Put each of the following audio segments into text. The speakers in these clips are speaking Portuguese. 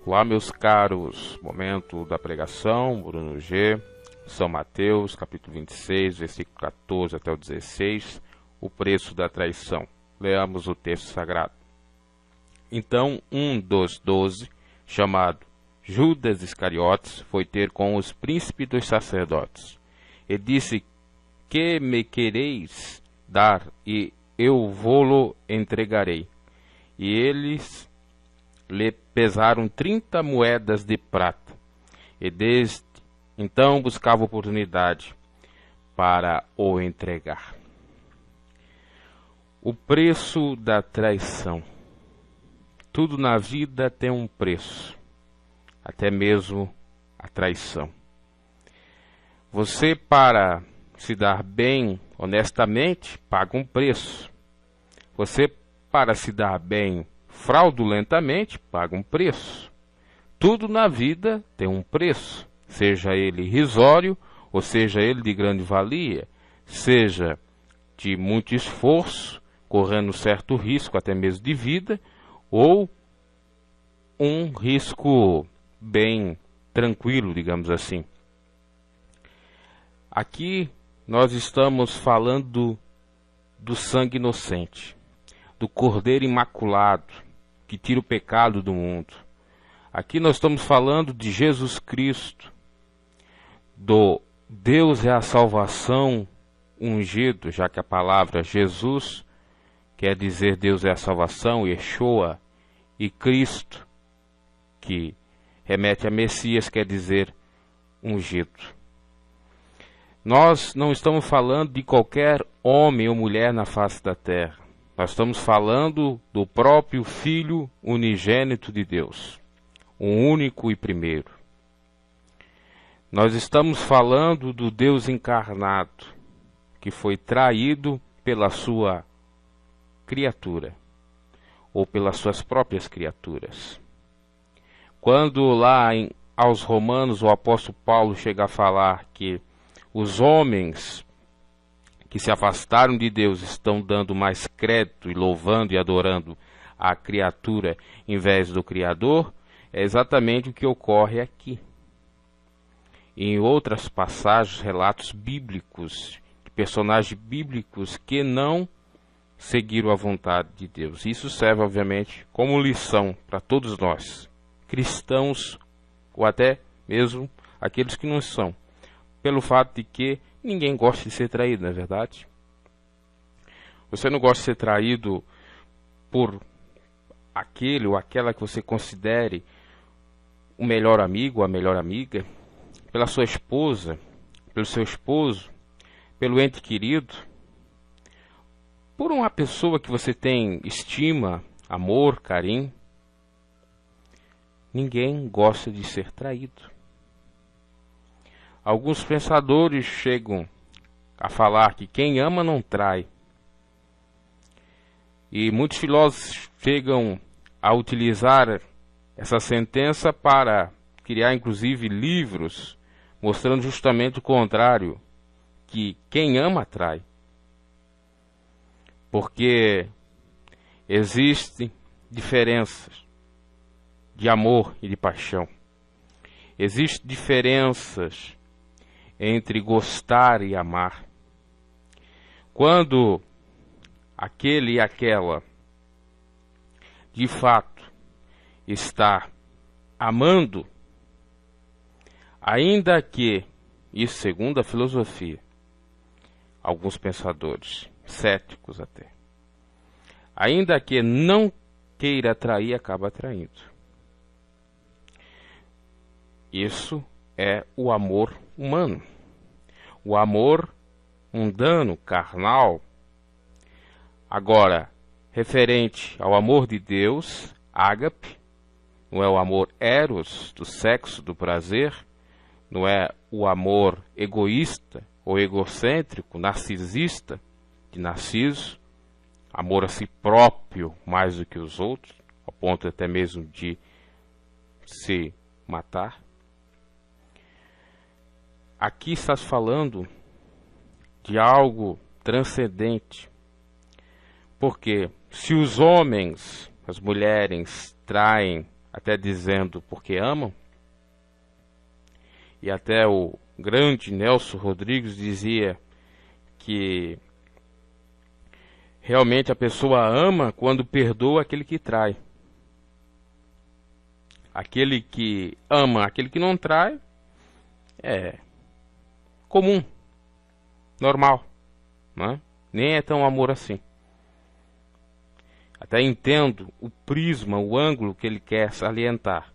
Olá, meus caros, momento da pregação, Bruno G, São Mateus, capítulo 26, versículo 14 até o 16, o preço da traição. Leamos o texto sagrado. Então, um dos 12, chamado Judas Iscariotes, foi ter com os príncipes dos sacerdotes, e disse: Que me quereis dar, e eu vô-lo entregarei. E eles lhe pesaram 30 moedas de prata, e desde então buscava oportunidade para o entregar. O preço da traição. Tudo na vida tem um preço, até mesmo a traição. Você, para se dar bem honestamente, paga um preço. Você, para se dar bem fraudulentamente, paga um preço. Tudo na vida tem um preço, seja ele irrisório, ou seja ele de grande valia, seja de muito esforço, correndo certo risco até mesmo de vida, ou um risco bem tranquilo, digamos assim. Aqui nós estamos falando do sangue inocente, do Cordeiro Imaculado, que tira o pecado do mundo. Aqui nós estamos falando de Jesus Cristo, do Deus é a salvação ungido, já que a palavra Jesus quer dizer Deus é a salvação, Yeshua, e Cristo, que remete a Messias, quer dizer ungido. Nós não estamos falando de qualquer homem ou mulher na face da terra. Nós estamos falando do próprio Filho unigênito de Deus, o único e primeiro. Nós estamos falando do Deus encarnado, que foi traído pela sua criatura, ou pelas suas próprias criaturas. Quando lá aos Romanos o apóstolo Paulo chega a falar que os homens que se afastaram de Deus estão dando mais crédito e louvando e adorando a criatura em vez do Criador, é exatamente o que ocorre aqui. Em outras passagens, relatos bíblicos, de personagens bíblicos que não seguiram a vontade de Deus. Isso serve, obviamente, como lição para todos nós, cristãos ou até mesmo aqueles que não são, pelo fato de que ninguém gosta de ser traído, não é verdade? Você não gosta de ser traído por aquele ou aquela que você considere o melhor amigo ou a melhor amiga, pela sua esposa, pelo seu esposo, pelo ente querido, por uma pessoa que você tem estima, amor, carinho. Ninguém gosta de ser traído. Alguns pensadores chegam a falar que quem ama não trai. E muitos filósofos chegam a utilizar essa sentença para criar inclusive livros mostrando justamente o contrário, que quem ama trai. Porque existem diferenças de amor e de paixão. Existem diferenças entre gostar e amar. Quando aquele e aquela de fato está amando, ainda que, isso segundo a filosofia, alguns pensadores, céticos até, ainda que não queira atrair, acaba atraindo. Isso é o amor humano. O amor mundano, carnal. Agora, referente ao amor de Deus, ágape, não é o amor eros, do sexo, do prazer, não é o amor egoísta ou egocêntrico, narcisista, de Narciso, amor a si próprio mais do que os outros, ao ponto até mesmo de se matar. Aqui estás falando de algo transcendente, porque se os homens, as mulheres traem até dizendo porque amam. E até o grande Nelson Rodrigues dizia que realmente a pessoa ama quando perdoa aquele que trai. Aquele que ama aquele que não trai é comum, normal, né? Nem é tão amor assim. Até entendo o prisma, o ângulo que ele quer salientar,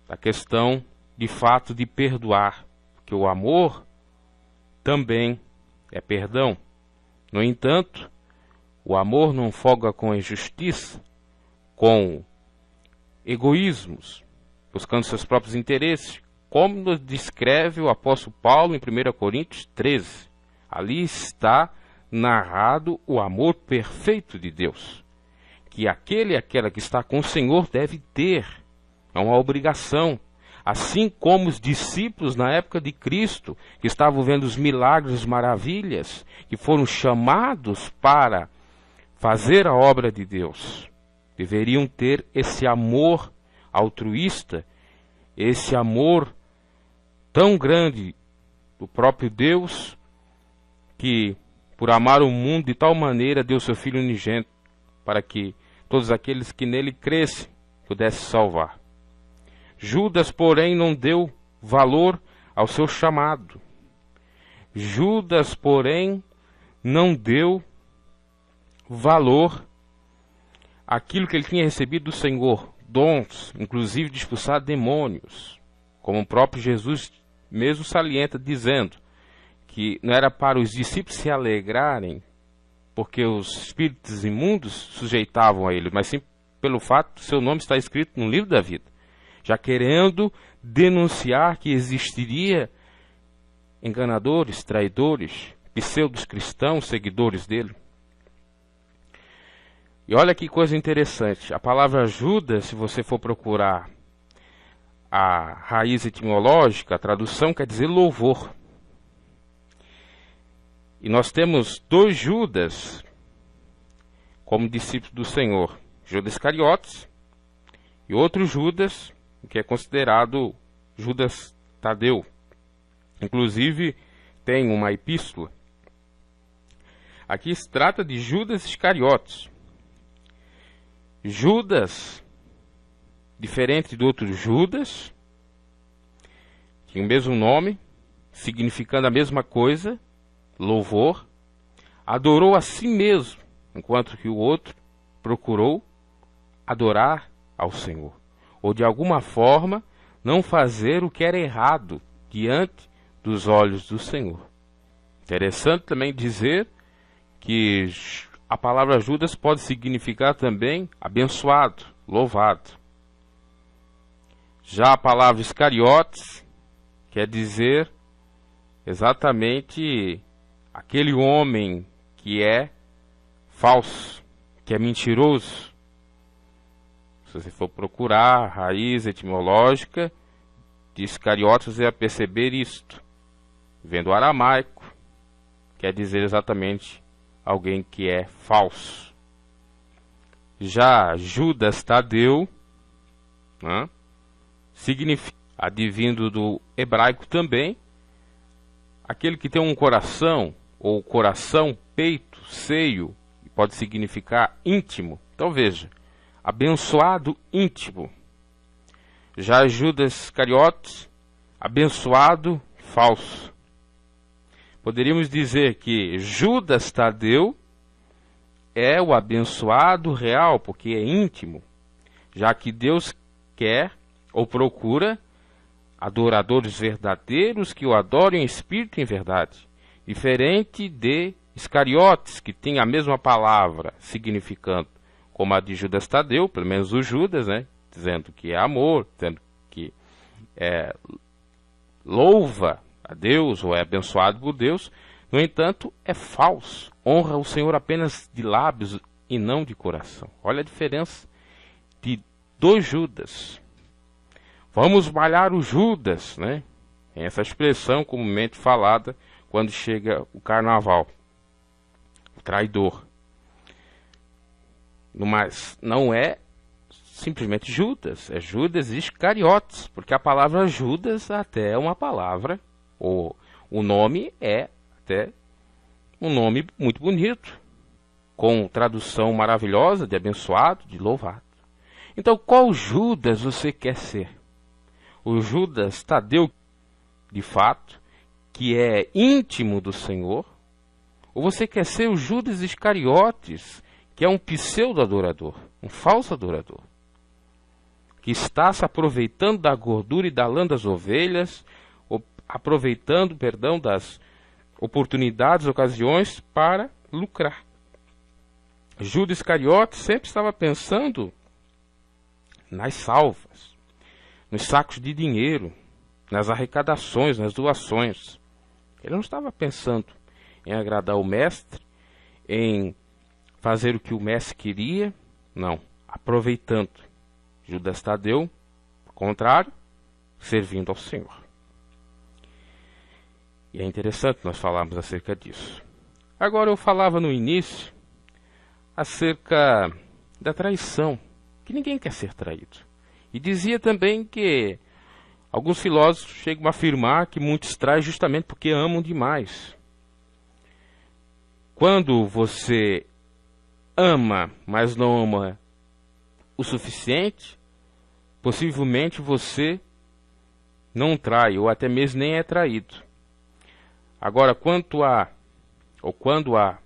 a questão de fato de perdoar, porque o amor também é perdão. No entanto, o amor não folga com injustiça, com egoísmos, buscando seus próprios interesses, como nos descreve o apóstolo Paulo em 1 Coríntios 13. Ali está narrado o amor perfeito de Deus, que aquele e aquela que está com o Senhor deve ter. É uma obrigação. Assim como os discípulos na época de Cristo, que estavam vendo os milagres, maravilhas, que foram chamados para fazer a obra de Deus, deveriam ter esse amor altruísta, esse amor tão grande do próprio Deus, que por amar o mundo de tal maneira deu seu Filho unigênito, para que todos aqueles que nele crescem pudessem salvar. Judas, porém, não deu valor ao seu chamado. Judas, porém, não deu valor àquilo que ele tinha recebido do Senhor, dons, inclusive de expulsar demônios, como o próprio Jesus mesmo salienta, dizendo que não era para os discípulos se alegrarem porque os espíritos imundos sujeitavam a ele, mas sim pelo fato de seu nome estar escrito no livro da vida, já querendo denunciar que existiria enganadores, traidores, pseudos cristãos, seguidores dele. E olha que coisa interessante, a palavra Judas, se você for procurar a raiz etimológica, a tradução quer dizer louvor. E nós temos dois Judas como discípulos do Senhor, Judas Iscariotes e outro Judas, que é considerado Judas Tadeu. Inclusive tem uma epístola. Aqui se trata de Judas Iscariotes. Judas, diferente do outro Judas, tinha o mesmo nome, significando a mesma coisa, louvor, adorou a si mesmo, enquanto que o outro procurou adorar ao Senhor, ou de alguma forma não fazer o que era errado diante dos olhos do Senhor. Interessante também dizer que a palavra Judas pode significar também abençoado, louvado. Já a palavra Iscariotes quer dizer exatamente aquele homem que é falso, que é mentiroso. Se você for procurar a raiz etimológica de Iscariotes, você vai perceber isto. Vendo o aramaico, quer dizer exatamente alguém que é falso. Já Judas Tadeu, né, significa, advindo do hebraico também, aquele que tem um coração, ou coração, peito, seio, pode significar íntimo. Então veja, abençoado íntimo. Já Judas Iscariotes, abençoado falso. Poderíamos dizer que Judas Tadeu é o abençoado real, porque é íntimo, já que Deus quer ou procura adoradores verdadeiros que o adorem em espírito e em verdade. Diferente de Iscariotes, que tem a mesma palavra significando como a de Judas Tadeu, pelo menos o Judas, né, dizendo que é amor, dizendo que louva a Deus ou é abençoado por Deus. No entanto, é falso, honra o Senhor apenas de lábios e não de coração. Olha a diferença de dois Judas. Vamos malhar o Judas, né? Essa expressão comumente falada quando chega o carnaval. O traidor. Mas não é simplesmente Judas, é Judas Iscariotes, porque a palavra Judas até é uma palavra, ou o nome é até um nome muito bonito, com tradução maravilhosa de abençoado, de louvado. Então, qual Judas você quer ser? O Judas Tadeu, de fato, que é íntimo do Senhor? Ou você quer ser o Judas Iscariotes, que é um pseudo-adorador, um falso adorador, que está se aproveitando da gordura e da lã das ovelhas, aproveitando, das oportunidades, ocasiões para lucrar. Judas Iscariotes sempre estava pensando nas salvas, nos sacos de dinheiro, nas arrecadações, nas doações. Ele não estava pensando em agradar o mestre, em fazer o que o mestre queria, não, aproveitando. Judas Tadeu, ao contrário, servindo ao Senhor. E é interessante nós falarmos acerca disso. Agora, eu falava no início acerca da traição, que ninguém quer ser traído. E dizia também que alguns filósofos chegam a afirmar que muitos traem justamente porque amam demais. Quando você ama, mas não ama o suficiente, possivelmente você não trai, ou até mesmo nem é traído. Agora, quando há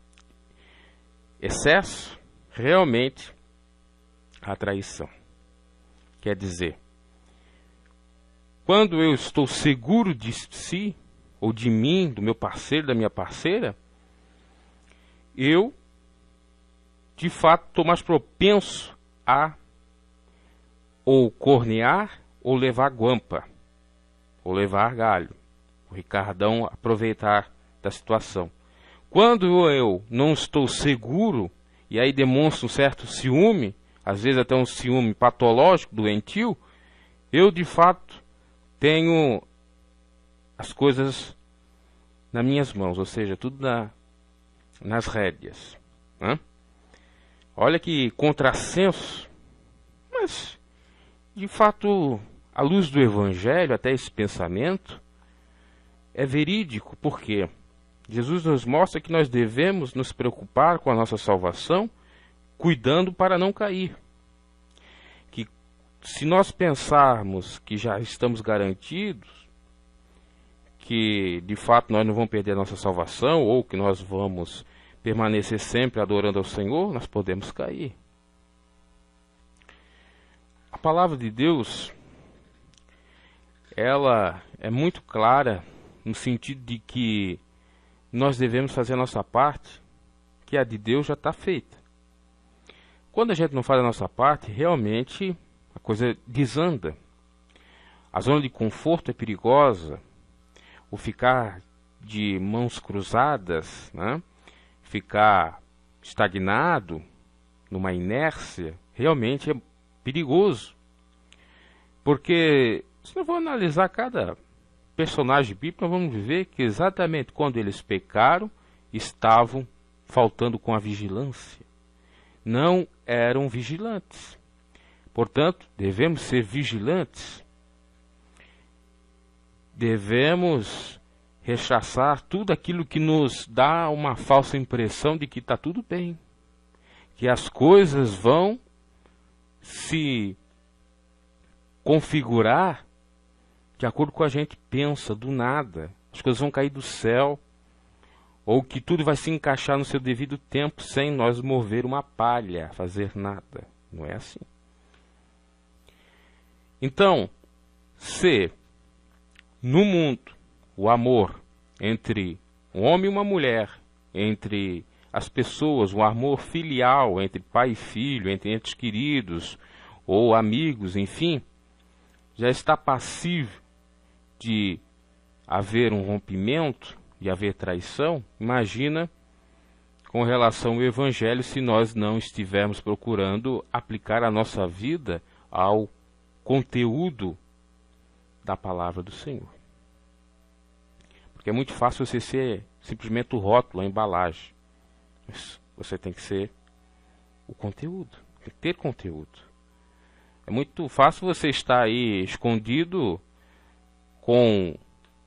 excesso, realmente há traição. Quer dizer, quando eu estou seguro de si, ou de mim, do meu parceiro, da minha parceira, eu, de fato, estou mais propenso a ou cornear, ou levar guampa, ou levar galho. O Ricardão aproveitar da situação. Quando eu não estou seguro, e aí demonstra um certo ciúme, às vezes até um ciúme patológico, doentio, eu, de fato, tenho as coisas nas minhas mãos, ou seja, tudo nas rédeas. Olha que contrassenso, mas, de fato, à luz do Evangelho, até esse pensamento é verídico, porque Jesus nos mostra que nós devemos nos preocupar com a nossa salvação, cuidando para não cair. Que se nós pensarmos que já estamos garantidos, que de fato nós não vamos perder a nossa salvação, ou que nós vamos permanecer sempre adorando ao Senhor, nós podemos cair. A palavra de Deus, ela é muito clara no sentido de que nós devemos fazer a nossa parte, que a de Deus já está feita. Quando a gente não faz a nossa parte, realmente a coisa desanda. A zona de conforto é perigosa. O ficar de mãos cruzadas, ficar estagnado, numa inércia, realmente é perigoso. Porque, se eu vou analisar cada personagem bíblico, nós vamos ver que exatamente quando eles pecaram, estavam faltando com a vigilância. Não eram vigilantes. Portanto, devemos ser vigilantes. Devemos rechaçar tudo aquilo que nos dá uma falsa impressão de que está tudo bem. Que as coisas vão se configurar de acordo com a gente pensa, do nada. As coisas vão cair do céu, ou que tudo vai se encaixar no seu devido tempo, sem nós mover uma palha, fazer nada. Não é assim. Então, se no mundo o amor entre um homem e uma mulher, entre as pessoas, o amor filial entre pai e filho, entre entes queridos ou amigos, enfim, já está passível de haver um rompimento, de haver traição, imagina com relação ao Evangelho se nós não estivermos procurando aplicar a nossa vida ao conteúdo da palavra do Senhor. Porque é muito fácil você ser simplesmente o rótulo, a embalagem. Mas você tem que ser o conteúdo, tem que ter conteúdo. É muito fácil você estar aí escondido com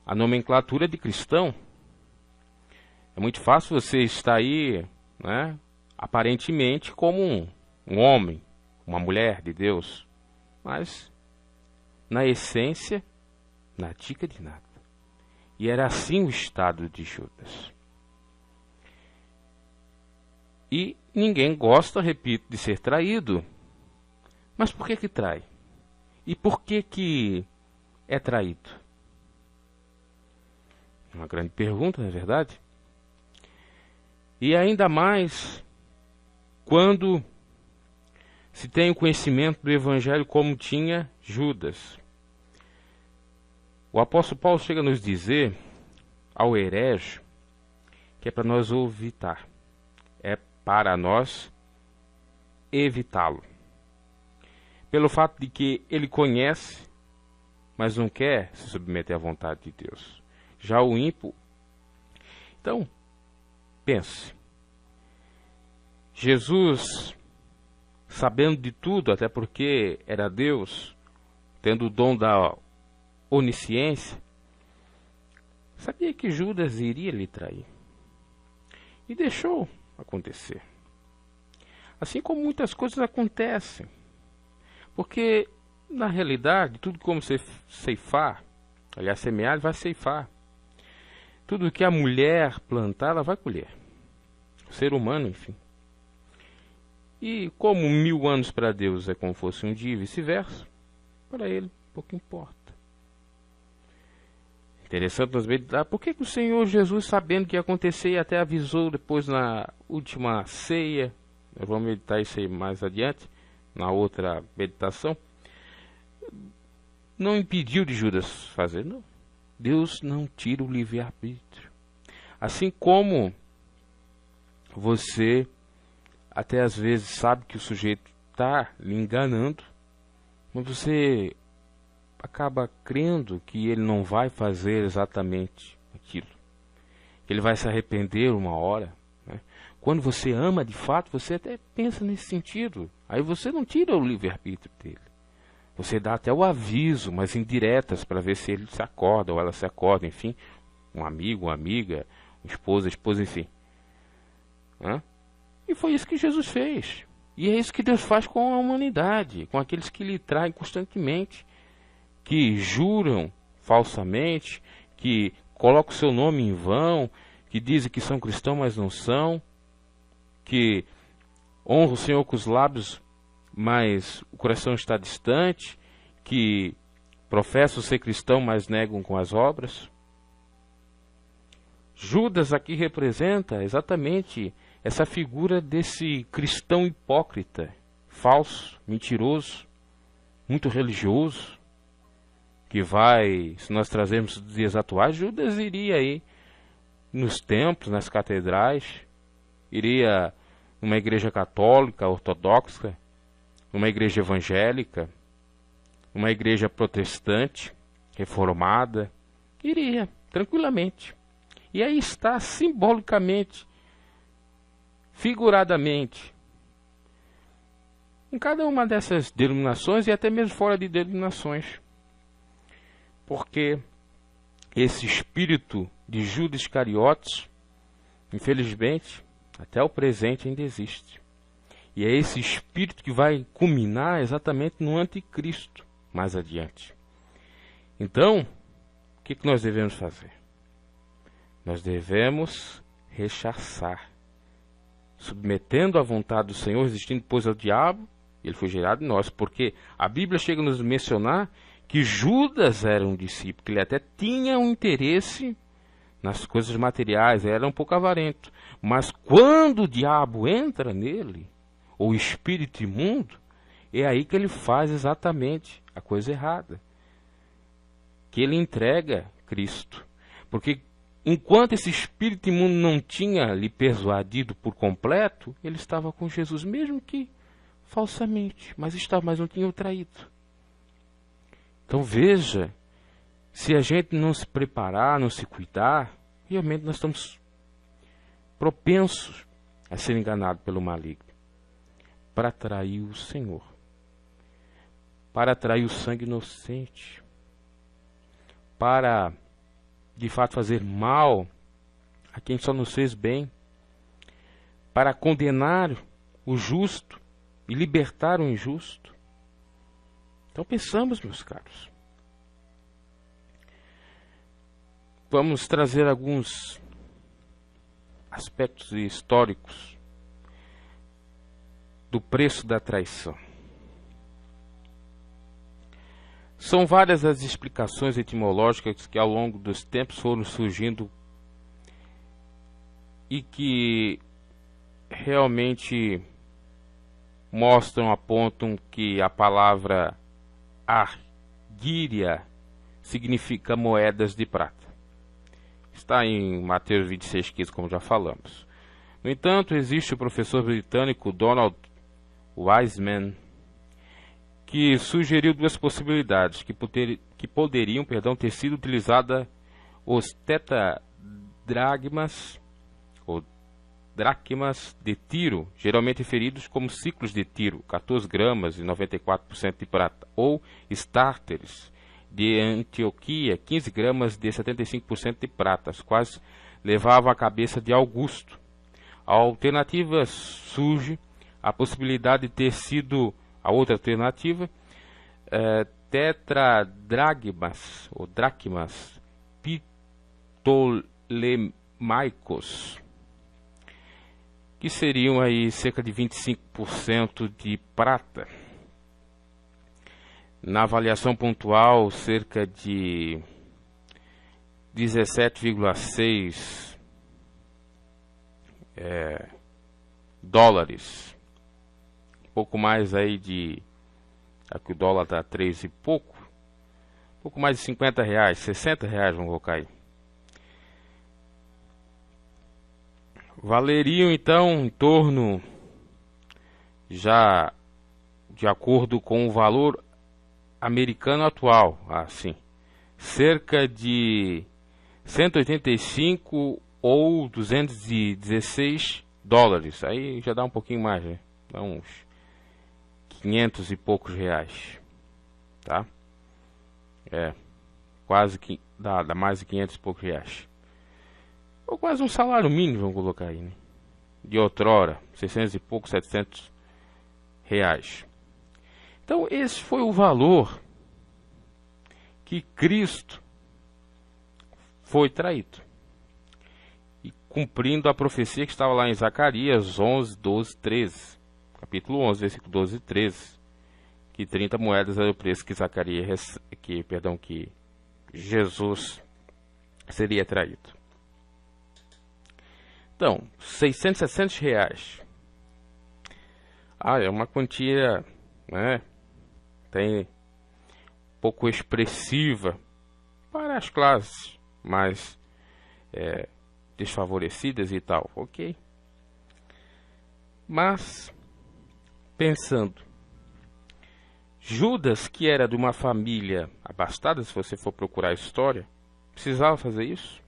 a nomenclatura de cristão. É muito fácil você estar aí, né, aparentemente como um homem, uma mulher de Deus, mas na essência, natica de nada. E era assim o estado de Judas. E ninguém gosta, repito, de ser traído. Mas por que trai? E por que é traído? Uma grande pergunta, não é verdade? E ainda mais quando se tem o conhecimento do Evangelho como tinha Judas. O apóstolo Paulo chega a nos dizer, ao herege, que é para nós evitar. É para nós evitá-lo. Pelo fato de que ele conhece, mas não quer se submeter à vontade de Deus. Já o ímpio... Então, pense. Jesus, sabendo de tudo, até porque era Deus, tendo o dom da onisciência, sabia que Judas iria lhe trair. E deixou acontecer. Assim como muitas coisas acontecem. Porque, na realidade, tudo como você ceifar, aliás, semear, ele vai ceifar. Tudo que a mulher plantar, ela vai colher. O ser humano, enfim. E como 1000 anos para Deus é como fosse um dia e vice-versa, para ele pouco importa. Interessante nós meditar, por que o Senhor Jesus, sabendo que ia acontecer, e até avisou depois na última ceia, nós vamos meditar isso aí mais adiante, na outra meditação, não impediu de Judas fazer, não. Deus não tira o livre-arbítrio. Assim como você até às vezes sabe que o sujeito está lhe enganando, mas você acaba crendo que ele não vai fazer exatamente aquilo, que ele vai se arrepender uma hora, né? Quando você ama de fato, você até pensa nesse sentido. Aí você não tira o livre-arbítrio dele. Você dá até o aviso, mas indiretas, para ver se ele se acorda ou ela se acorda, enfim, um amigo, uma amiga, esposa, enfim. E foi isso que Jesus fez. E é isso que Deus faz com a humanidade, com aqueles que lhe traem constantemente, que juram falsamente, que colocam o seu nome em vão, que dizem que são cristãos, mas não são, que honram o Senhor com os lábios, mas o coração está distante, que professam ser cristão, mas negam com as obras. Judas aqui representa exatamente essa figura desse cristão hipócrita, falso, mentiroso, muito religioso, que vai, se nós trazermos os dias atuais, Judas iria aí nos templos, nas catedrais, iria numa igreja católica, ortodoxa, numa igreja evangélica, numa igreja protestante, reformada, iria tranquilamente. E aí está simbolicamente, figuradamente, em cada uma dessas denominações e até mesmo fora de denominações. Porque esse espírito de Judas Iscariotes, infelizmente, até o presente ainda existe. E é esse espírito que vai culminar exatamente no anticristo mais adiante. Então, o que nós devemos fazer? Nós devemos rechaçar, submetendo à vontade do Senhor, resistindo pois ao diabo, ele foi gerado em nós, porque a Bíblia chega a nos mencionar que Judas era um discípulo, que ele até tinha um interesse nas coisas materiais, era um pouco avarento, mas quando o diabo entra nele, ou o espírito imundo, é aí que ele faz exatamente a coisa errada, que ele entrega Cristo, porque enquanto esse espírito imundo não tinha lhe persuadido por completo, ele estava com Jesus, mesmo que falsamente, mas não tinha o traído. Então veja, se a gente não se preparar, não se cuidar, realmente nós estamos propensos a ser enganados pelo maligno, para trair o Senhor. para atrair o sangue inocente, para de fato fazer mal a quem só nos fez bem, para condenar o justo e libertar o injusto. Então pensamos, meus caros. Vamos trazer alguns aspectos históricos do preço da traição. São várias as explicações etimológicas que ao longo dos tempos foram surgindo e que realmente mostram, apontam que a palavra argíria significa moedas de prata. Está em Mateus 26,15, como já falamos. No entanto, existe o professor britânico Donald Wiseman, que sugeriu duas possibilidades que poderiam ter sido utilizadas: os tetradracmas ou dracmas de Tiro, geralmente referidos como ciclos de Tiro, 14 gramas e 94% de prata, ou starters de Antioquia, 15 gramas de 75% de prata, as quais levavam a cabeça de Augusto. A alternativa surge a possibilidade de ter sido a outra alternativa, tetradracmas ou dracmas ptolemaicos, que seriam aí cerca de 25% de prata. Na avaliação pontual, cerca de 17,6 dólares. Um pouco mais aí de... Aqui o dólar está 3 e pouco. Um pouco mais de 50 reais, 60 reais, vamos colocar aí. Valeriam então em torno, já de acordo com o valor americano atual, assim, cerca de 185 ou 216 dólares. Aí já dá um pouquinho mais, né? Dá uns 500 e poucos reais, tá? Quase que dá mais de 500 e poucos reais. Ou quase um salário mínimo, vamos colocar aí, né? De outrora, 600 e poucos, 700 reais. Então esse foi o valor que Cristo foi traído. E cumprindo a profecia que estava lá em Zacarias 11, 12, 13. Capítulo 11, versículo 12 e 13. Que 30 moedas era o preço que que Jesus seria traído. Então, 660 reais. É uma quantia, né, tem pouco expressiva para as classes mais desfavorecidas e tal, ok? Mas, pensando, Judas, que era de uma família abastada, se você for procurar a história, precisava fazer isso?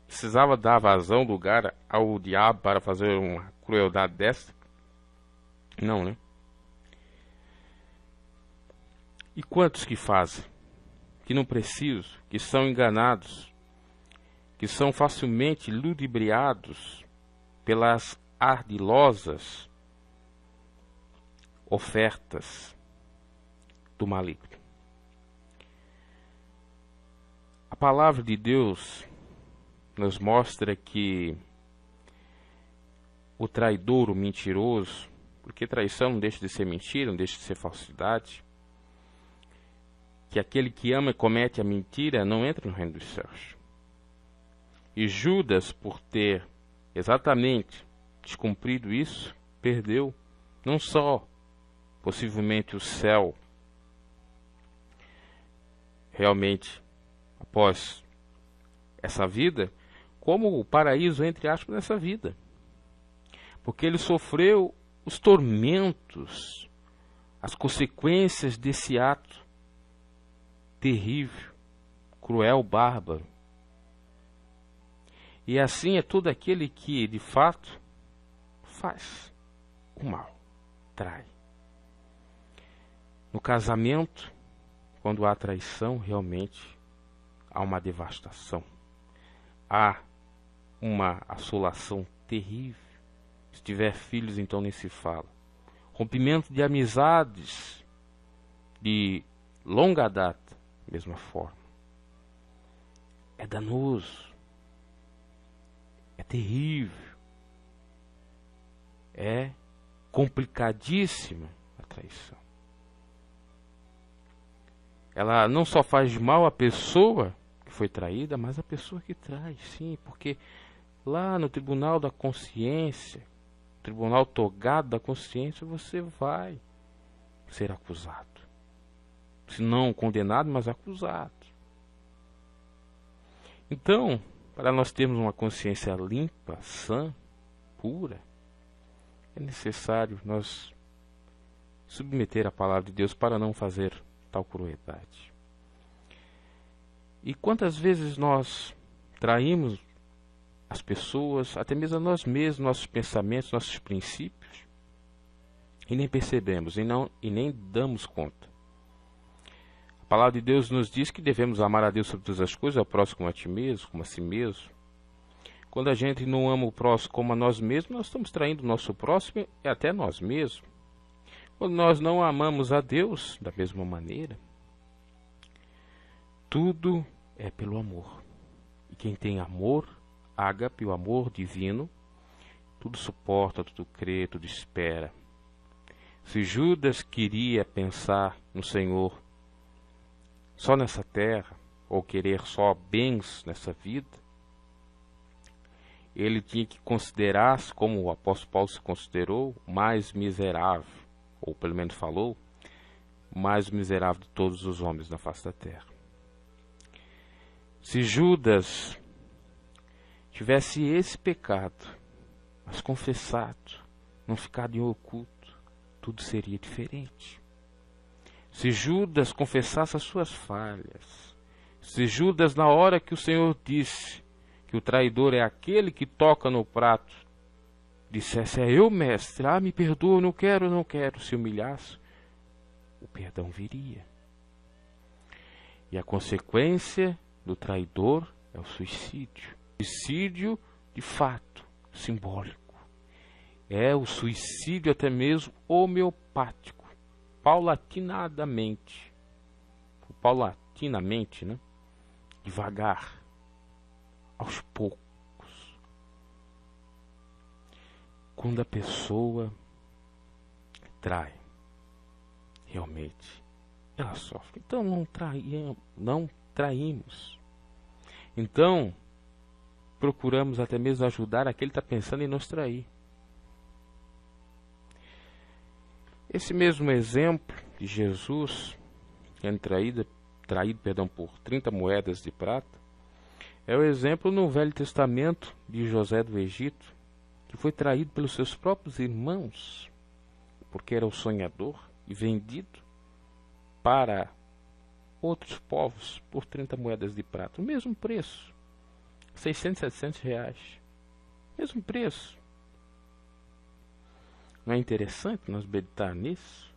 Precisava dar vazão, lugar ao diabo para fazer uma crueldade dessa? Não, né? E quantos que fazem? Que não precisam, que são enganados, que são facilmente ludibriados pelas ardilosas ofertas do maligno. A palavra de Deus nos mostra que o traidor, o mentiroso, porque traição não deixa de ser mentira, não deixa de ser falsidade, que aquele que ama e comete a mentira não entra no reino dos céus. E Judas, por ter exatamente descumprido isso, perdeu não só possivelmente o céu, realmente após essa vida, como o paraíso, entre aspas, nessa vida. Porque ele sofreu os tormentos, as consequências desse ato terrível, cruel, bárbaro. E assim é todo aquele que, de fato, faz o mal, trai. No casamento, quando há traição, realmente há uma devastação. Há uma assolação terrível. Se tiver filhos, então nem se fala. Rompimento de amizades de longa data, mesma forma. É danoso. É terrível. É complicadíssima a traição. Ela não só faz mal à pessoa que foi traída, mas à pessoa que trai, sim, porque lá no tribunal da consciência, tribunal togado da consciência, você vai ser acusado. Se não condenado, mas acusado. Então, para nós termos uma consciência limpa, sã, pura, é necessário nós submeter a palavra de Deus para não fazer tal crueldade. E quantas vezes nós traímos as pessoas, até mesmo a nós mesmos, nossos pensamentos, nossos princípios, e nem percebemos, e nem damos conta. A palavra de Deus nos diz que devemos amar a Deus sobre todas as coisas, ao próximo como a ti mesmo, como a si mesmo. Quando a gente não ama o próximo como a nós mesmos, nós estamos traindo o nosso próximo e até nós mesmos. Quando nós não amamos a Deus da mesma maneira, tudo é pelo amor. E quem tem amor, ágape, o amor divino, tudo suporta, tudo crê, tudo espera. Se Judas queria pensar no Senhor só nessa terra, ou querer só bens nessa vida, ele tinha que considerar-se, como o apóstolo Paulo se considerou, mais miserável, ou pelo menos falou, mais miserável de todos os homens na face da terra. Se Judas tivesse esse pecado, mas confessado, não ficado em oculto, tudo seria diferente. Se Judas confessasse as suas falhas, se Judas, na hora que o Senhor disse que o traidor é aquele que toca no prato, dissesse: é eu, mestre, me perdoa, não quero, se humilhasse, o perdão viria. E a consequência do traidor é o suicídio. Suicídio de fato, simbólico. É o suicídio até mesmo homeopático, paulatinamente, né? Devagar, aos poucos. Quando a pessoa trai, realmente, ela sofre. Então não traímos. Então, procuramos até mesmo ajudar aquele que está pensando em nos trair. Esse mesmo exemplo de Jesus, sendo traído por 30 moedas de prata, é o exemplo no Velho Testamento de José do Egito, que foi traído pelos seus próprios irmãos, porque era o sonhador, e vendido para outros povos por 30 moedas de prata. O mesmo preço, 600, 700 reais. Mesmo preço. Não é interessante nós meditar nisso?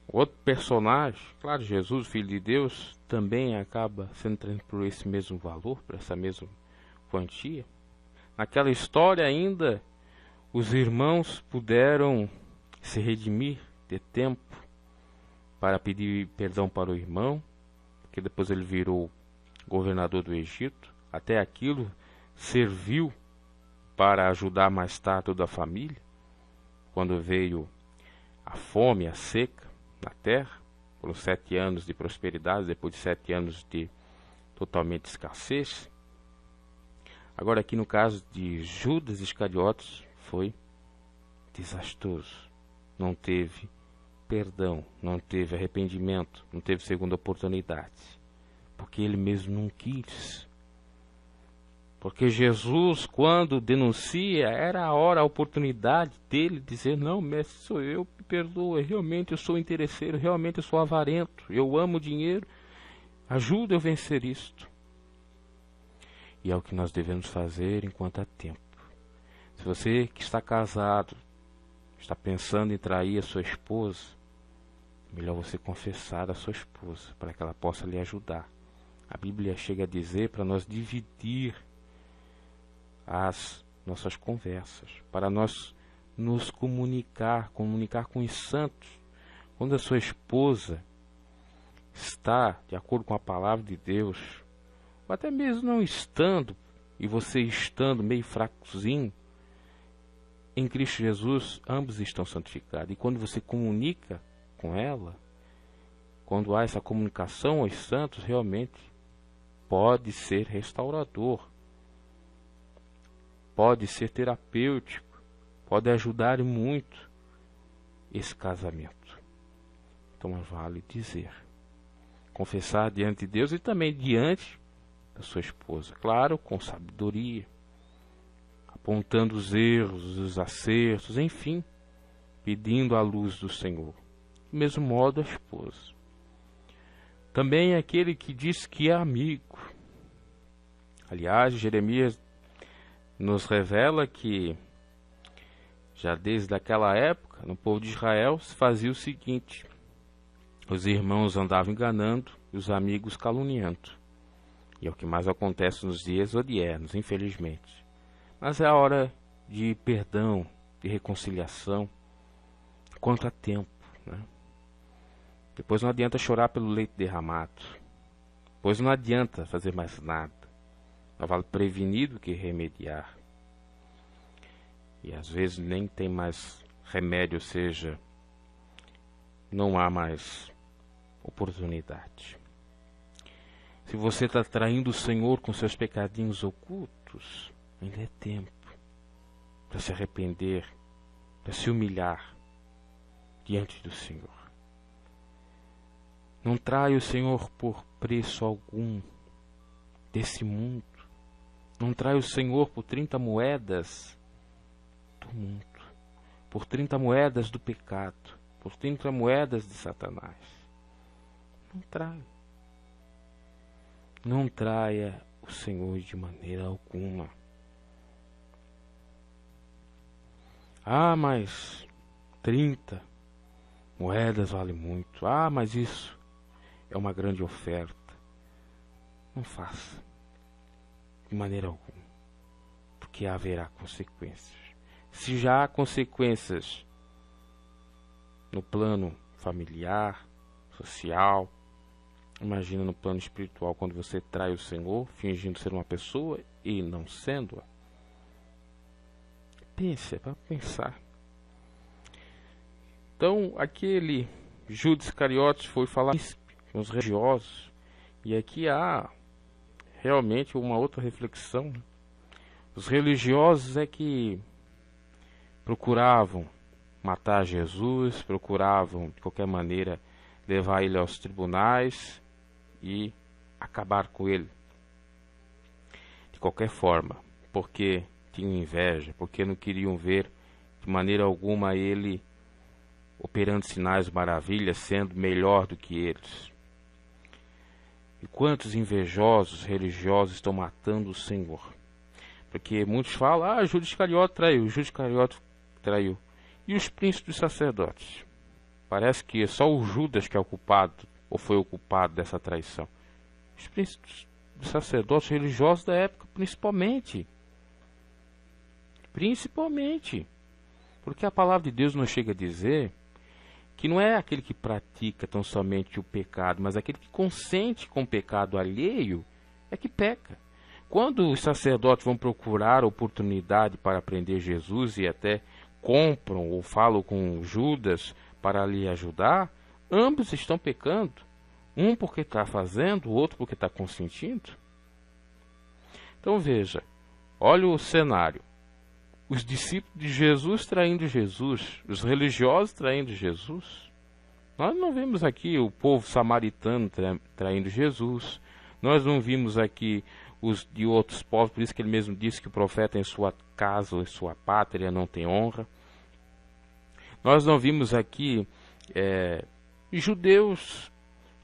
Outro personagem, claro, Jesus, Filho de Deus, também acaba sendo traído por esse mesmo valor, por essa mesma quantia. Naquela história ainda, os irmãos puderam se redimir, ter tempo para pedir perdão para o irmão, porque depois ele virou governador do Egito. Até aquilo serviu para ajudar mais tarde toda a família, quando veio a fome, a seca na terra, foram 7 anos de prosperidade, depois de 7 anos de totalmente escassez. Agora aqui no caso de Judas Iscariotes foi desastroso. Não teve perdão, não teve arrependimento, não teve segunda oportunidade, porque ele mesmo não quis. Porque Jesus, quando denuncia, era a hora, a oportunidade dele dizer: não, mestre, sou eu, me perdoa, realmente eu sou interesseiro, realmente eu sou avarento, eu amo dinheiro, ajuda eu a vencer isto. E é o que nós devemos fazer enquanto há tempo. Se você que está casado, está pensando em trair a sua esposa, melhor você confessar a sua esposa, para que ela possa lhe ajudar. A Bíblia chega a dizer para nós dividir as nossas conversas, para nós nos comunicar com os santos. Quando a sua esposa está de acordo com a palavra de Deus, ou até mesmo não estando, e você estando meio fracozinho, em Cristo Jesus, ambos estão santificados. E quando você comunica com ela, quando há essa comunicação aos santos, realmente pode ser restaurador, pode ser terapêutico, pode ajudar muito esse casamento. Então vale dizer, confessar diante de Deus e também diante da sua esposa, claro, com sabedoria, apontando os erros, os acertos, enfim, pedindo a luz do Senhor. Do mesmo modo a esposa. Também aquele que diz que é amigo. Aliás, Jeremias nos revela que já desde aquela época, no povo de Israel, se fazia o seguinte: os irmãos andavam enganando e os amigos caluniando. E é o que mais acontece nos dias odiernos, infelizmente. Mas é a hora de perdão, de reconciliação, quanto a tempo, né? Depois não adianta chorar pelo leite derramado. Depois não adianta fazer mais nada. Não vale prevenir do que remediar. E às vezes nem tem mais remédio, ou seja, não há mais oportunidade. Se você está traindo o Senhor com seus pecadinhos ocultos, ainda é tempo para se arrepender, para se humilhar diante do Senhor. Não traia o Senhor por preço algum desse mundo. Não traia o Senhor por 30 moedas do mundo, por 30 moedas do pecado, por 30 moedas de Satanás. Não traia. Não traia o Senhor de maneira alguma. Ah, mas 30 moedas vale muito. Ah, mas isso é uma grande oferta. Não faça. De maneira alguma. Porque haverá consequências. Se já há consequências no plano familiar, social, imagina no plano espiritual, quando você trai o Senhor, fingindo ser uma pessoa e não sendo-a. Pense, é para pensar. Então, aquele Judas Iscariotes foi falar com os religiosos, e aqui há realmente uma outra reflexão. Os religiosos é que procuravam matar Jesus, procuravam de qualquer maneira levar ele aos tribunais e acabar com ele de qualquer forma, porque tinham inveja, porque não queriam ver de maneira alguma ele operando sinais e maravilhas, sendo melhor do que eles. E quantos invejosos religiosos estão matando o Senhor? Porque muitos falam, Judas Iscariote traiu, Judas Iscariote traiu. E os príncipes dos sacerdotes? Parece que é só o Judas que é o culpado, ou foi o culpado dessa traição. Os príncipes dos sacerdotes religiosos da época, principalmente. Porque a palavra de Deus nos chega a dizer que não é aquele que pratica tão somente o pecado, mas aquele que consente com o pecado alheio é que peca. Quando os sacerdotes vão procurar oportunidade para prender Jesus e até compram ou falam com Judas para lhe ajudar, ambos estão pecando. Um porque está fazendo, o outro porque está consentindo. Então veja, olha o cenário. Os discípulos de Jesus traindo Jesus, os religiosos traindo Jesus. Nós não vimos aqui o povo samaritano traindo Jesus. Nós não vimos aqui os de outros povos, por isso que ele mesmo disse que o profeta em sua casa ou em sua pátria não tem honra. Nós não vimos aqui judeus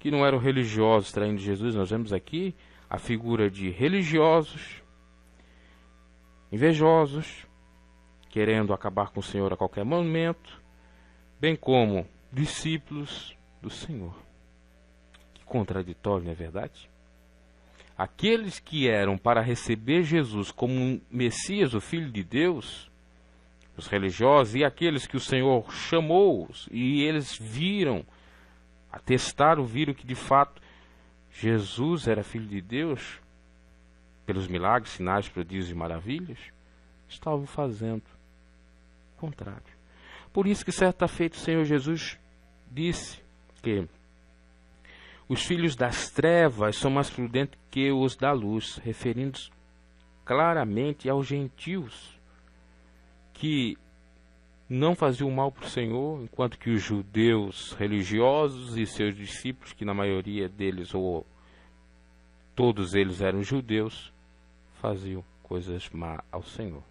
que não eram religiosos traindo Jesus. Nós vemos aqui a figura de religiosos, invejosos, querendo acabar com o Senhor a qualquer momento, bem como discípulos do Senhor. Que contraditório, não é verdade? Aqueles que eram para receber Jesus como um Messias, o Filho de Deus, os religiosos, e aqueles que o Senhor chamou, e eles viram, atestaram, viram que de fato Jesus era Filho de Deus, pelos milagres, sinais, prodígios e maravilhas, estavam fazendo o contrário. Por isso que certa feita o Senhor Jesus disse que os filhos das trevas são mais prudentes que os da luz, referindo-se claramente aos gentios, que não faziam mal para o Senhor, enquanto que os judeus religiosos e seus discípulos, que na maioria deles, ou todos eles eram judeus, faziam coisas má ao Senhor.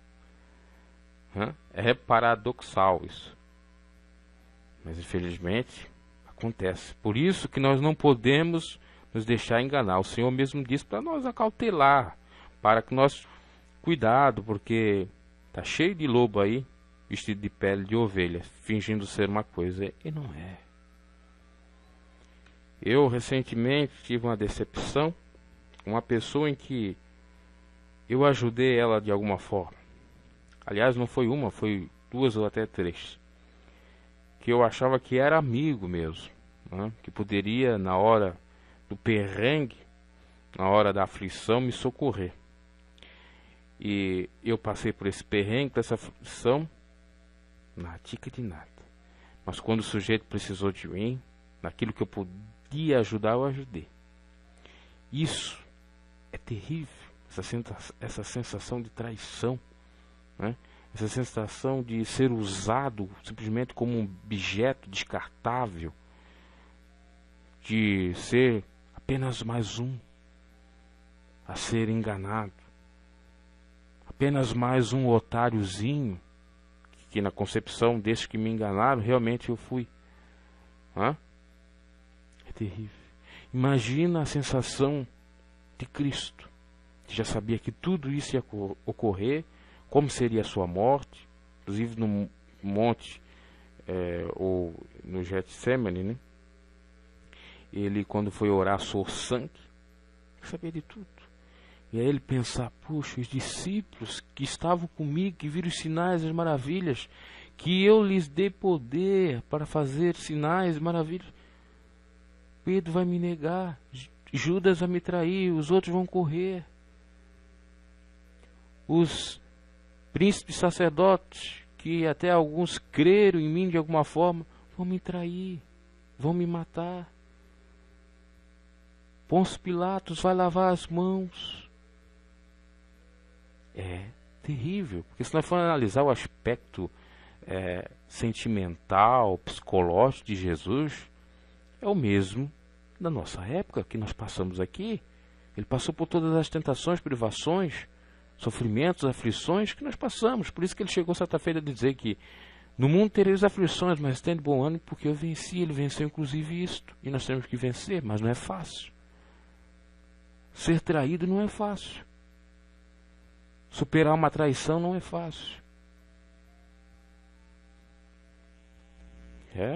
É paradoxal isso. Mas infelizmente acontece. Por isso que nós não podemos nos deixar enganar. O Senhor mesmo disse para nós acautelar, para que nós cuidado, porque está cheio de lobo aí, vestido de pele de ovelha, fingindo ser uma coisa e não é. Eu recentemente tive uma decepção com uma pessoa em que eu ajudei ela de alguma forma. Aliás, não foi uma, foi duas ou até três. Que eu achava que era amigo mesmo, né? Que poderia, na hora do perrengue, na hora da aflição, me socorrer. E eu passei por esse perrengue, por essa aflição, na tica de nada. Mas quando o sujeito precisou de mim, naquilo que eu podia ajudar, eu ajudei. Isso é terrível, essa sensação de traição, né? Essa sensação de ser usado simplesmente como um objeto descartável, de ser apenas mais um a ser enganado, apenas mais um otáriozinho, que na concepção desses que me enganaram, realmente eu fui. É terrível. Imagina a sensação de Cristo, que já sabia que tudo isso ia ocorrer, como seria a sua morte, inclusive no monte, ou no Getsemane, né? Ele, quando foi orar, suou sangue, sabia de tudo. E aí ele pensar, puxa, os discípulos que estavam comigo, que viram os sinais, as maravilhas, que eu lhes dei poder para fazer sinais, maravilhas. Pedro vai me negar, Judas vai me trair, os outros vão correr. Os príncipes sacerdotes, que até alguns creram em mim de alguma forma, vão me trair, vão me matar. Pôncio Pilatos vai lavar as mãos. É terrível, porque se nós formos analisar o aspecto sentimental, psicológico de Jesus, é o mesmo da nossa época que nós passamos aqui. Ele passou por todas as tentações, privações, sofrimentos, aflições que nós passamos. Por isso que ele chegou certa-feira a dizer que no mundo tereis aflições, mas tende bom ânimo, porque eu venci. Ele venceu inclusive isto, e nós temos que vencer, mas não é fácil. Ser traído não é fácil. Superar uma traição não é fácil.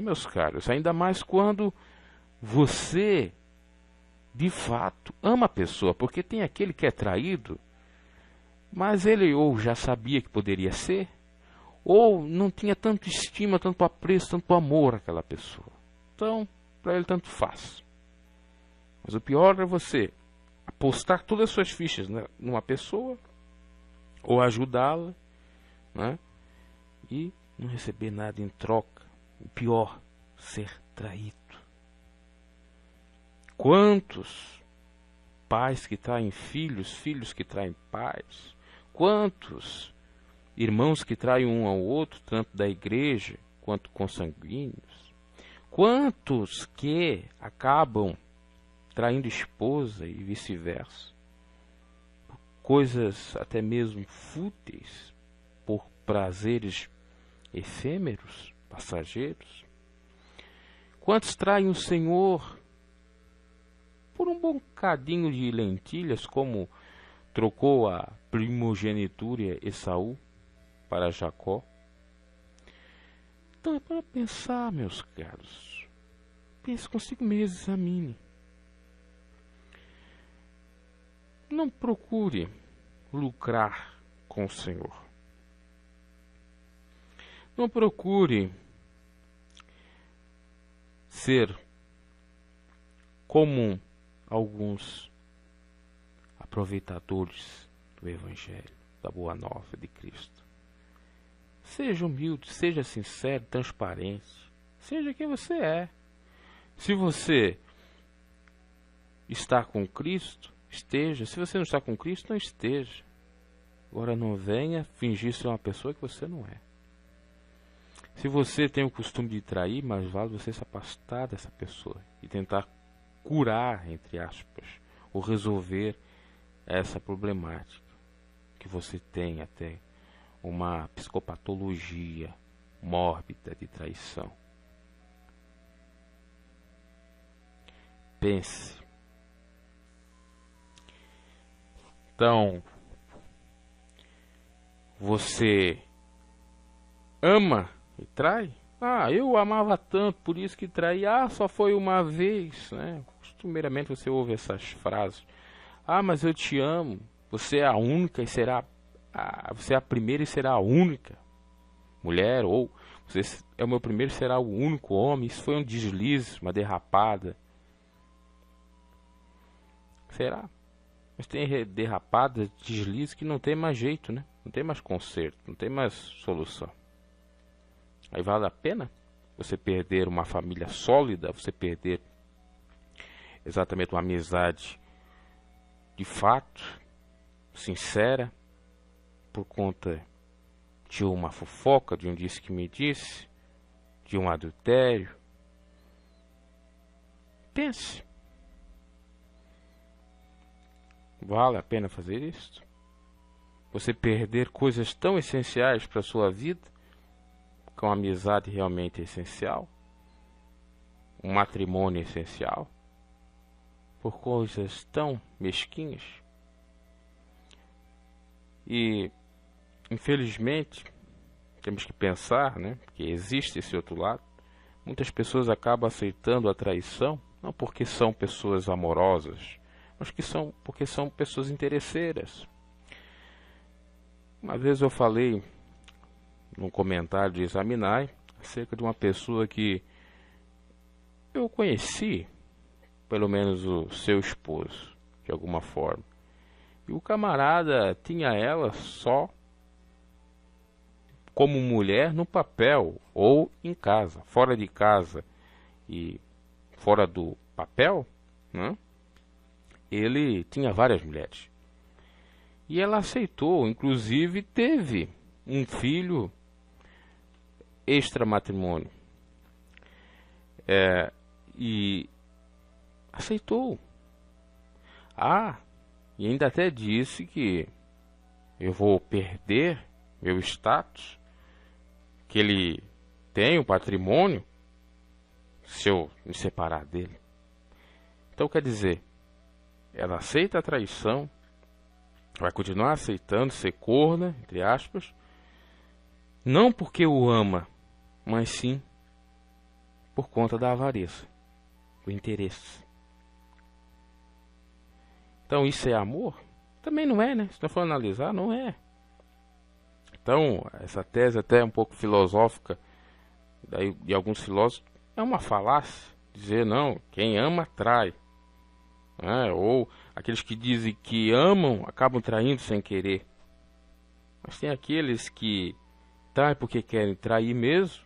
Meus caros, ainda mais quando você de fato ama a pessoa, porque tem aquele que é traído, mas ele ou já sabia que poderia ser, ou não tinha tanto estima, tanto apreço, tanto amor àquela pessoa. Então, para ele tanto faz. Mas o pior é você apostar todas as suas fichas, né, numa pessoa, ou ajudá-la, né, e não receber nada em troca. O pior, ser traído. Quantos pais que traem filhos, filhos que traem pais, quantos irmãos que traem um ao outro, tanto da igreja quanto consanguíneos, quantos que acabam traindo esposa e vice-versa, coisas até mesmo fúteis, por prazeres efêmeros, passageiros. Quantos traem o Senhor por um bocadinho de lentilhas, como trocou a primogenitura Esaú para Jacó? Então é para pensar, meus caros. pense consigo mesmo, examine. Não procure lucrar com o Senhor. Não procure ser como alguns aproveitadores do Evangelho, da Boa Nova de Cristo. Seja humilde, seja sincero, transparente. Seja quem você é. Se você está com Cristo, esteja. Se você não está com Cristo, não esteja. Agora não venha fingir ser uma pessoa que você não é. Se você tem o costume de trair, mais vale você se afastar dessa pessoa e tentar curar, entre aspas, ou resolver essa problemática que você tem até uma psicopatologia mórbida de traição. Pense. Então, você ama e trai? Ah, eu amava tanto, por isso que traí. Ah, só foi uma vez, né? Costumeiramente você ouve essas frases. Ah, mas eu te amo. Você é a única e será você é a primeira e será a única mulher, ou você é o meu primeiro e será o único homem. Isso foi um deslize, uma derrapada. Será? Mas tem derrapadas, deslizes que não tem mais jeito, né? Não tem mais conserto, não tem mais solução. Aí vale a pena você perder uma família sólida, você perder exatamente uma amizade de fato, sincera, por conta de uma fofoca, de um disse que me disse, de um adultério. Pense. Vale a pena fazer isso? Você perder coisas tão essenciais para a sua vida, que uma amizade realmente essencial, um matrimônio essencial, por coisas tão mesquinhas? E, infelizmente, temos que pensar, né, que existe esse outro lado. Muitas pessoas acabam aceitando a traição, não porque são pessoas amorosas, mas porque são pessoas interesseiras. Uma vez eu falei num comentário de Examinai acerca de uma pessoa que eu conheci, pelo menos o seu esposo, de alguma forma. E o camarada tinha ela só como mulher no papel ou em casa, fora de casa e fora do papel, né? Ele tinha várias mulheres. E ela aceitou, inclusive teve um filho extramatrimônio. E aceitou. E ainda até disse que eu vou perder meu status, que ele tem um patrimônio, se eu me separar dele. Então quer dizer, ela aceita a traição, vai continuar aceitando ser corna, entre aspas, não porque o ama, mas sim por conta da avareza, do interesse. Então isso é amor? Também não é, né? Se não for analisar, não é. Então, essa tese até um pouco filosófica de alguns filósofos é uma falácia. Dizer, não, quem ama trai. Ou aqueles que dizem que amam acabam traindo sem querer. Mas tem aqueles que traem porque querem trair mesmo.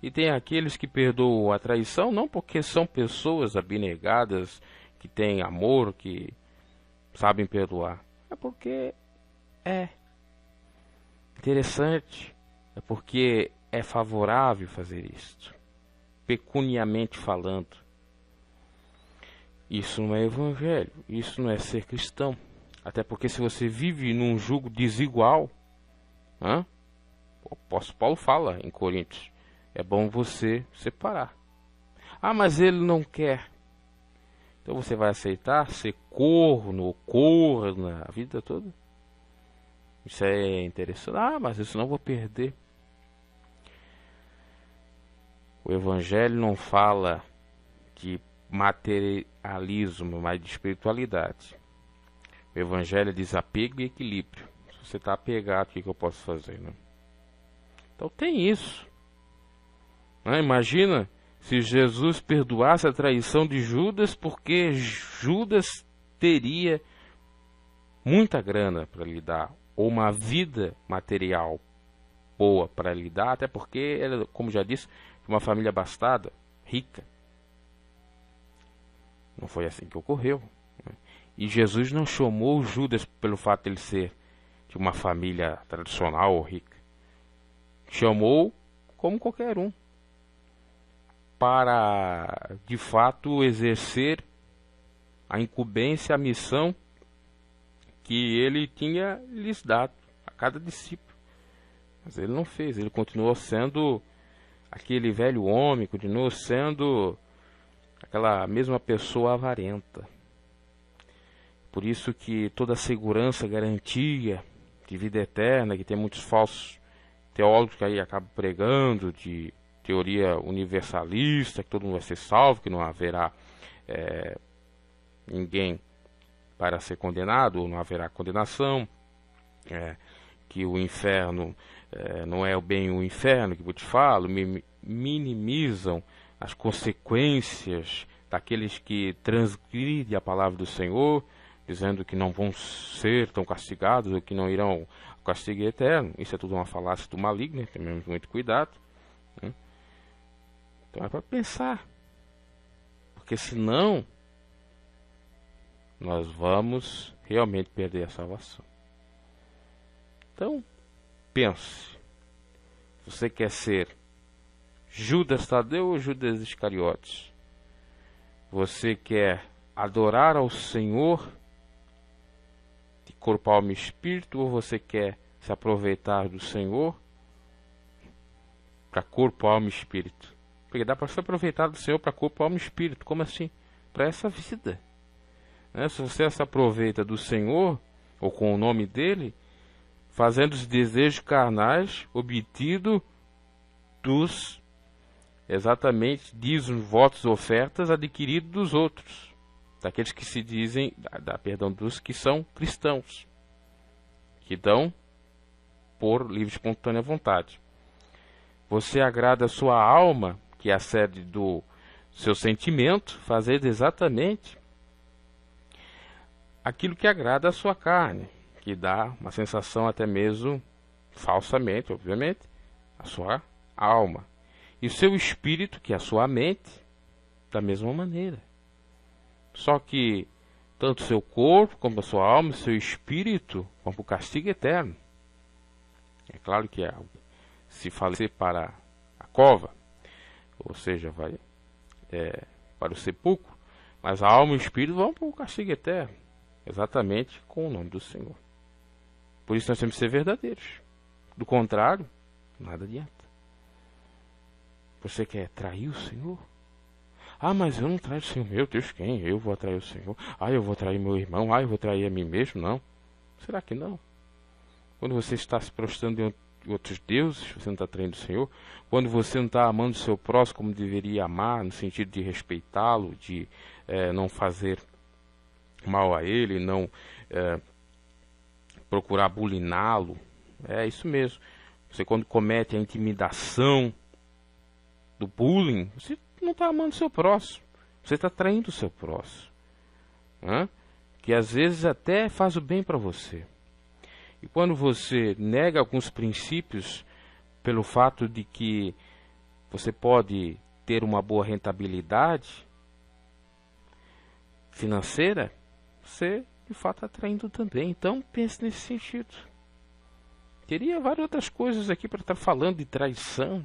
E tem aqueles que perdoam a traição não porque são pessoas abnegadas, que têm amor, que sabem perdoar. É porque é interessante, é porque é favorável fazer isto, pecuniamente falando. Isso não é evangelho, isso não é ser cristão. Até porque se você vive num jugo desigual, o apóstolo Paulo fala em Coríntios, é bom você separar. Mas ele não quer. Então você vai aceitar ser corno ou corna a vida toda? Isso é interessante. Mas isso não vou perder. O Evangelho não fala de materialismo, mas de espiritualidade. O Evangelho é desapego e equilíbrio. Se você está apegado, o que eu posso fazer, né? Então tem isso. Imagina se Jesus perdoasse a traição de Judas, porque Judas teria muita grana para lhe dar, ou uma vida material boa para lhe dar, até porque ele, como já disse, de uma família abastada, rica. Não foi assim que ocorreu. E Jesus não chamou Judas pelo fato de ele ser de uma família tradicional ou rica. Chamou como qualquer um, para de fato exercer a incumbência, a missão que ele tinha lhes dado a cada discípulo. Mas ele não fez, ele continuou sendo aquele velho homem, continuou sendo aquela mesma pessoa avarenta. Por isso que toda a segurança, garantia de vida eterna, que tem muitos falsos teólogos que aí acabam pregando, de teoria universalista, que todo mundo vai ser salvo, que não haverá ninguém para ser condenado, ou não haverá condenação, que o inferno não é bem o inferno que eu te falo, minimizam as consequências daqueles que transgridem a palavra do Senhor, dizendo que não vão ser tão castigados ou que não irão ao castigo eterno. Isso é tudo uma falácia do maligno, temos muito cuidado. Então é para pensar, porque senão nós vamos realmente perder a salvação. Então, pense. Você quer ser Judas Tadeu ou Judas Iscariotes? Você quer adorar ao Senhor de corpo, alma e espírito, ou você quer se aproveitar do Senhor para corpo, alma e espírito? Porque dá para se aproveitar do Senhor para corpo, alma e espírito. Como assim? Para essa vida. Se você se aproveita do Senhor, ou com o nome dele, fazendo os desejos carnais obtidos dos, exatamente, dízimos, votos, ofertas adquiridos dos outros, daqueles que se dizem, dos que são cristãos, que dão por livre e espontânea vontade. Você agrada a sua alma, que é a sede do seu sentimento, fazendo exatamente aquilo que agrada a sua carne, que dá uma sensação até mesmo, falsamente, obviamente, a sua alma. E o seu espírito, que é a sua mente, da mesma maneira. Só que tanto o seu corpo, como a sua alma, o seu espírito, vão para o castigo eterno. É claro que se falecer para a cova, ou seja, vai para o sepulcro, mas a alma e o espírito vão para o castigo eterno, exatamente com o nome do Senhor. Por isso nós temos que ser verdadeiros. Do contrário, nada adianta. Você quer trair o Senhor? Mas eu não traio o Senhor. Meu Deus, quem? Eu vou atrair o Senhor? Eu vou trair meu irmão? Eu vou trair a mim mesmo? Não. Será que não? Quando você está se prostrando em outros deuses, você não está traindo o Senhor. Quando você não está amando o seu próximo como deveria amar, no sentido de respeitá-lo, de não fazer mal a ele, não procurar buliná-lo. É isso mesmo. Você, quando comete a intimidação do bullying, você não está amando o seu próximo. Você está traindo o seu próximo. Que às vezes até faz o bem para você. E quando você nega alguns princípios pelo fato de que você pode ter uma boa rentabilidade financeira, você de fato está traindo também. Então pense nesse sentido. Teria várias outras coisas aqui para estar falando de traição,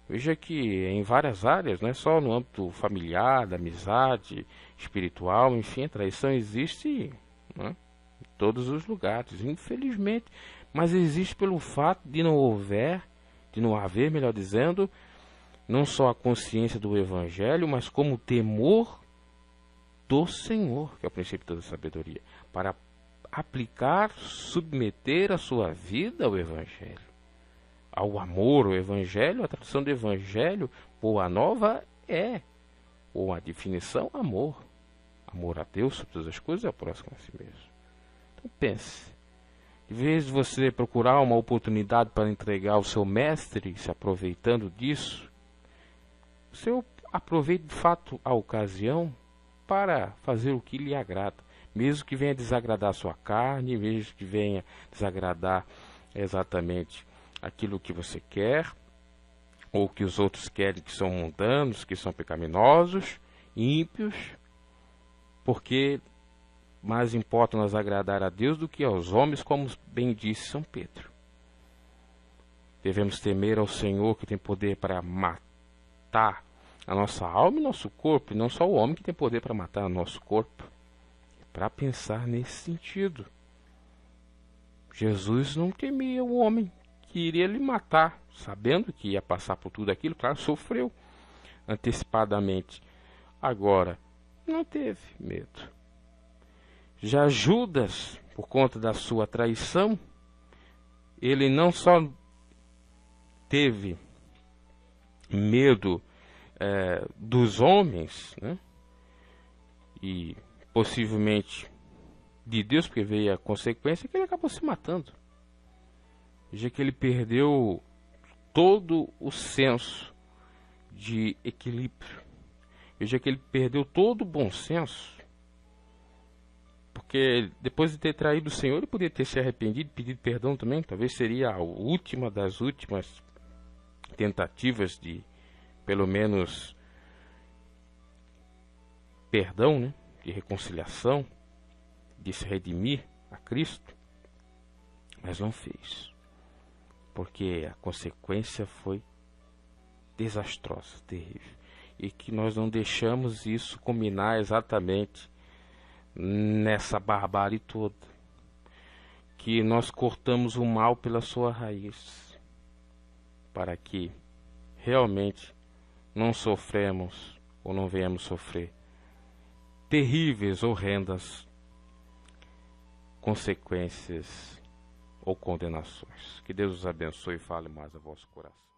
Veja que em várias áreas, não é só no âmbito familiar, da amizade, espiritual, enfim, a traição existe em todos os lugares, infelizmente. Mas existe pelo fato de não haver, melhor dizendo, não só a consciência do Evangelho, mas como o temor do Senhor, que é o princípio da sabedoria, para aplicar, submeter a sua vida ao Evangelho, ao amor, ao Evangelho. A tradução do Evangelho, boa nova, é ou a definição, amor. Amor a Deus sobre todas as coisas e ao próximo a si mesmo. Então pense, em vez de você procurar uma oportunidade para entregar ao seu mestre, se aproveitando disso, você aproveite de fato a ocasião para fazer o que lhe agrada, mesmo que venha desagradar a sua carne, mesmo que venha desagradar exatamente aquilo que você quer, ou que os outros querem, que são mundanos, que são pecaminosos, ímpios, porque mais importa nos agradar a Deus do que aos homens, como bem disse São Pedro. Devemos temer ao Senhor, que tem poder para matar a nossa alma e nosso corpo, e não só o homem que tem poder para matar o nosso corpo. Para pensar nesse sentido. Jesus não temia o homem que iria lhe matar, sabendo que ia passar por tudo aquilo, claro, sofreu antecipadamente. Agora, não teve medo. Já Judas, por conta da sua traição, ele não só teve medo dos homens, né? E possivelmente de Deus, porque veio a consequência que ele acabou se matando. Já que ele perdeu todo o senso de equilíbrio. Veja que ele perdeu todo o bom senso. Porque depois de ter traído o Senhor, ele poderia ter se arrependido, pedido perdão também. Talvez seria a última das últimas tentativas de, pelo menos, perdão, né? De reconciliação, de se redimir a Cristo. Mas não fez. Porque a consequência foi desastrosa, terrível. E que nós não deixamos isso culminar exatamente nessa barbárie toda. Que nós cortamos o mal pela sua raiz. Para que realmente não sofremos ou não venhamos sofrer terríveis, horrendas consequências ou condenações. Que Deus os abençoe e fale mais ao vosso coração.